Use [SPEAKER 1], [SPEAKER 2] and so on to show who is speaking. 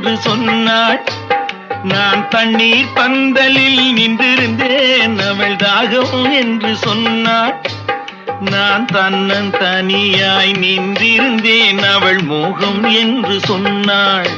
[SPEAKER 1] என்று சொன்னாள். நான் தண்ணீர் பந்தலில் நின்றிருந்தேன், அவள் தாகம் என்று சொன்னாள். நான் தன்னன் தனியாய் நின்றிருந்தேன், அவள் மோகம் என்று சொன்னாள்.